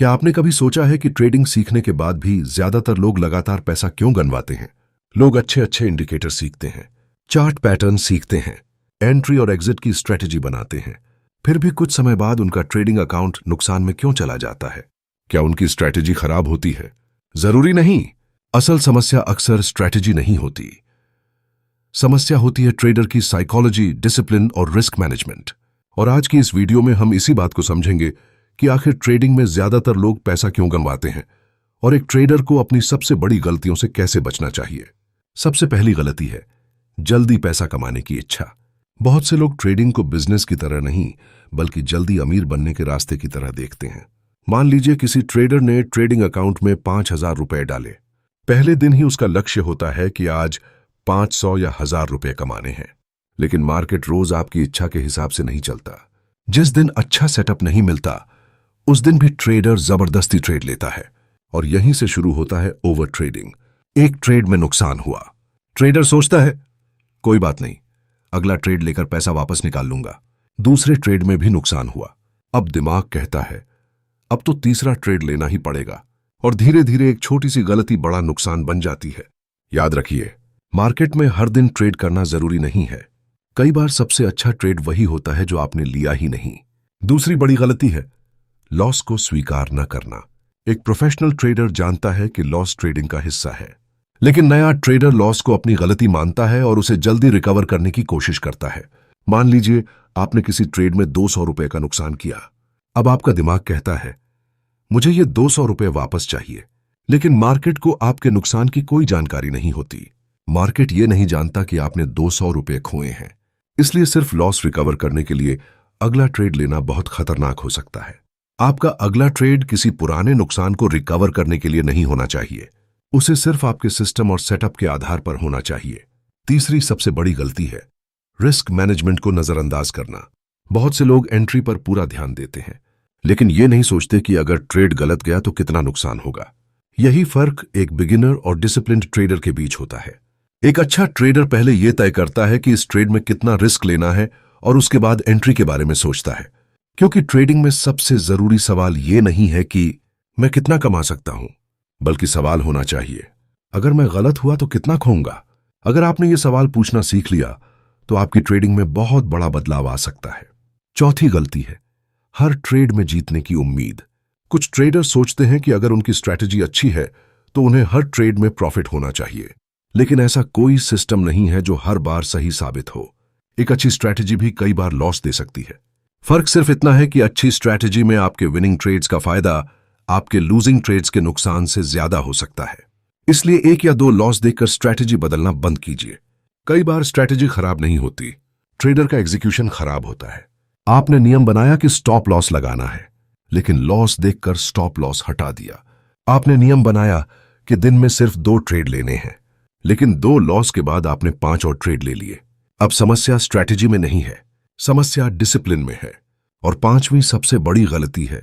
क्या आपने कभी सोचा है कि ट्रेडिंग सीखने के बाद भी ज्यादातर लोग लगातार पैसा क्यों गंवाते हैं? लोग अच्छे अच्छे इंडिकेटर सीखते हैं, चार्ट पैटर्न सीखते हैं, एंट्री और एग्जिट की स्ट्रेटेजी बनाते हैं, फिर भी कुछ समय बाद उनका ट्रेडिंग अकाउंट नुकसान में क्यों चला जाता है? क्या उनकी स्ट्रेटेजी खराब होती है? जरूरी नहीं। असल समस्या अक्सर स्ट्रेटेजी नहीं होती। समस्या होती है ट्रेडर की साइकोलॉजी, डिसिप्लिन और रिस्क मैनेजमेंट। और आज की इस वीडियो में हम इसी बात को समझेंगे कि आखिर ट्रेडिंग में ज्यादातर लोग पैसा क्यों गंवाते हैं और एक ट्रेडर को अपनी सबसे बड़ी गलतियों से कैसे बचना चाहिए। सबसे पहली गलती है जल्दी पैसा कमाने की इच्छा। बहुत से लोग ट्रेडिंग को बिजनेस की तरह नहीं बल्कि जल्दी अमीर बनने के रास्ते की तरह देखते हैं। मान लीजिए किसी ट्रेडर ने ट्रेडिंग अकाउंट में 5,000 रुपए डाले। पहले दिन ही उसका लक्ष्य होता है कि आज 500 या 1,000 रुपए कमाने हैं। लेकिन मार्केट रोज आपकी इच्छा के हिसाब से नहीं चलता। जिस दिन अच्छा सेटअप नहीं मिलता उस दिन भी ट्रेडर जबरदस्ती ट्रेड लेता है और यहीं से शुरू होता है ओवर ट्रेडिंग। एक ट्रेड में नुकसान हुआ, ट्रेडर सोचता है कोई बात नहीं, अगला ट्रेड लेकर पैसा वापस निकाल लूंगा। दूसरे ट्रेड में भी नुकसान हुआ, अब दिमाग कहता है अब तो तीसरा ट्रेड लेना ही पड़ेगा और धीरे धीरे एक छोटी सी गलती बड़ा नुकसान बन जाती है। याद रखिए, मार्केट में हर दिन ट्रेड करना जरूरी नहीं है। कई बार सबसे अच्छा ट्रेड वही होता है जो आपने लिया ही नहीं। दूसरी बड़ी गलती है लॉस को स्वीकार न करना। एक प्रोफेशनल ट्रेडर जानता है कि लॉस ट्रेडिंग का हिस्सा है, लेकिन नया ट्रेडर लॉस को अपनी गलती मानता है और उसे जल्दी रिकवर करने की कोशिश करता है। मान लीजिए आपने किसी ट्रेड में 200 रुपए का नुकसान किया। अब आपका दिमाग कहता है मुझे ये 200 रुपए वापस चाहिए, लेकिन मार्केट को आपके नुकसान की कोई जानकारी नहीं होती। मार्केट ये नहीं जानता कि आपने 200 रुपए खोए हैं। इसलिए सिर्फ लॉस रिकवर करने के लिए अगला ट्रेड लेना बहुत खतरनाक हो सकता है। आपका अगला ट्रेड किसी पुराने नुकसान को रिकवर करने के लिए नहीं होना चाहिए, उसे सिर्फ आपके सिस्टम और सेटअप के आधार पर होना चाहिए। तीसरी सबसे बड़ी गलती है रिस्क मैनेजमेंट को नजरअंदाज करना। बहुत से लोग एंट्री पर पूरा ध्यान देते हैं, लेकिन ये नहीं सोचते कि अगर ट्रेड गलत गया तो कितना नुकसान होगा। यही फर्क एक बिगिनर और डिसिप्लिन्ड ट्रेडर के बीच होता है। एक अच्छा ट्रेडर पहले यह तय करता है कि इस ट्रेड में कितना रिस्क लेना है और उसके बाद एंट्री के बारे में सोचता है। क्योंकि ट्रेडिंग में सबसे जरूरी सवाल यह नहीं है कि मैं कितना कमा सकता हूं, बल्कि सवाल होना चाहिए अगर मैं गलत हुआ तो कितना खोऊंगा। अगर आपने ये सवाल पूछना सीख लिया तो आपकी ट्रेडिंग में बहुत बड़ा बदलाव आ सकता है। चौथी गलती है हर ट्रेड में जीतने की उम्मीद। कुछ ट्रेडर सोचते हैं कि अगर उनकी स्ट्रैटेजी अच्छी है तो उन्हें हर ट्रेड में प्रॉफिट होना चाहिए, लेकिन ऐसा कोई सिस्टम नहीं है जो हर बार सही साबित हो। एक अच्छी स्ट्रैटेजी भी कई बार लॉस दे सकती है। फर्क सिर्फ इतना है कि अच्छी स्ट्रैटेजी में आपके विनिंग ट्रेड्स का फायदा आपके लूजिंग ट्रेड्स के नुकसान से ज्यादा हो सकता है। इसलिए 1 या 2 लॉस देखकर स्ट्रैटेजी बदलना बंद कीजिए। कई बार स्ट्रैटेजी खराब नहीं होती, ट्रेडर का एग्जीक्यूशन खराब होता है। आपने नियम बनाया कि स्टॉप लॉस लगाना है, लेकिन लॉस देखकर स्टॉप लॉस हटा दिया। आपने नियम बनाया कि दिन में सिर्फ 2 ट्रेड लेने हैं, लेकिन 2 लॉस के बाद आपने 5 और ट्रेड ले लिए। अब समस्या स्ट्रैटेजी में नहीं है, समस्या डिसिप्लिन में है। और 5वीं सबसे बड़ी गलती है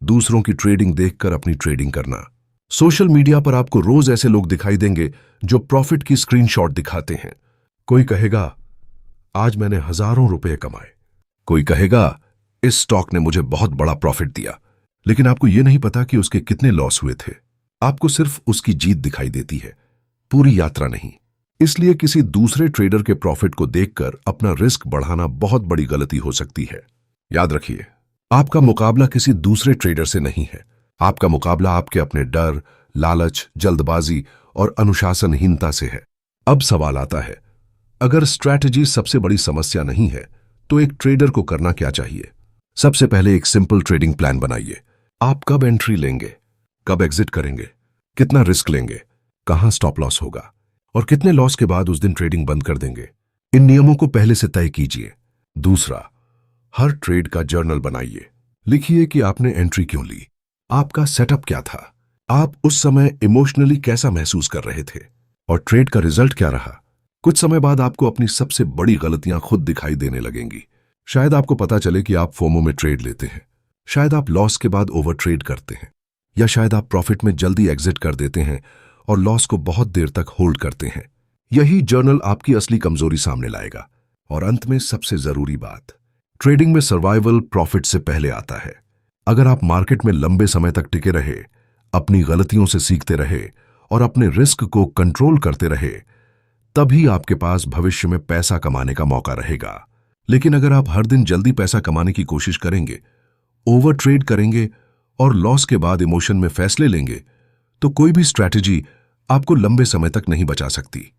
दूसरों की ट्रेडिंग देखकर अपनी ट्रेडिंग करना। सोशल मीडिया पर आपको रोज ऐसे लोग दिखाई देंगे जो प्रॉफिट की स्क्रीनशॉट दिखाते हैं। कोई कहेगा आज मैंने हजारों रुपए कमाए, कोई कहेगा इस स्टॉक ने मुझे बहुत बड़ा प्रॉफिट दिया, लेकिन आपको यह नहीं पता कि उसके कितने लॉस हुए थे। आपको सिर्फ उसकी जीत दिखाई देती है, पूरी यात्रा नहीं। इसलिए किसी दूसरे ट्रेडर के प्रॉफिट को देखकर अपना रिस्क बढ़ाना बहुत बड़ी गलती हो सकती है। याद रखिए, आपका मुकाबला किसी दूसरे ट्रेडर से नहीं है। आपका मुकाबला आपके अपने डर, लालच, जल्दबाजी और अनुशासनहीनता से है। अब सवाल आता है, अगर स्ट्रैटेजी सबसे बड़ी समस्या नहीं है तो एक ट्रेडर को करना क्या चाहिए? सबसे पहले एक सिंपल ट्रेडिंग प्लान बनाइए। आप कब एंट्री लेंगे, कब एग्जिट करेंगे, कितना रिस्क लेंगे, कहां स्टॉप लॉस होगा और कितने लॉस के बाद उस दिन ट्रेडिंग बंद कर देंगे। इन नियमों को पहले से तय कीजिए। दूसरा, हर ट्रेड का जर्नल बनाइए। लिखिए कि आपने एंट्री क्यों ली, आपका सेटअप क्या था, आप उस समय इमोशनली कैसा महसूस कर रहे थे और ट्रेड का रिजल्ट क्या रहा। कुछ समय बाद आपको अपनी सबसे बड़ी गलतियां खुद दिखाई देने लगेंगी। शायद आपको पता चले कि आप फोमो में ट्रेड लेते हैं, शायद आप लॉस के बाद ओवर ट्रेड करते हैं, या शायद आप प्रॉफिट में जल्दी एग्जिट कर देते हैं और लॉस को बहुत देर तक होल्ड करते हैं। यही जर्नल आपकी असली कमजोरी सामने लाएगा। और अंत में सबसे जरूरी बात, ट्रेडिंग में सर्वाइवल प्रॉफिट से पहले आता है। अगर आप मार्केट में लंबे समय तक टिके रहे, अपनी गलतियों से सीखते रहे और अपने रिस्क को कंट्रोल करते रहे, तभी आपके पास भविष्य में पैसा कमाने का मौका रहेगा। लेकिन अगर आप हर दिन जल्दी पैसा कमाने की कोशिश करेंगे, ओवर ट्रेड करेंगे और लॉस के बाद इमोशन में फैसले लेंगे, तो कोई भी स्ट्रैटेजी आपको लंबे समय तक नहीं बचा सकती।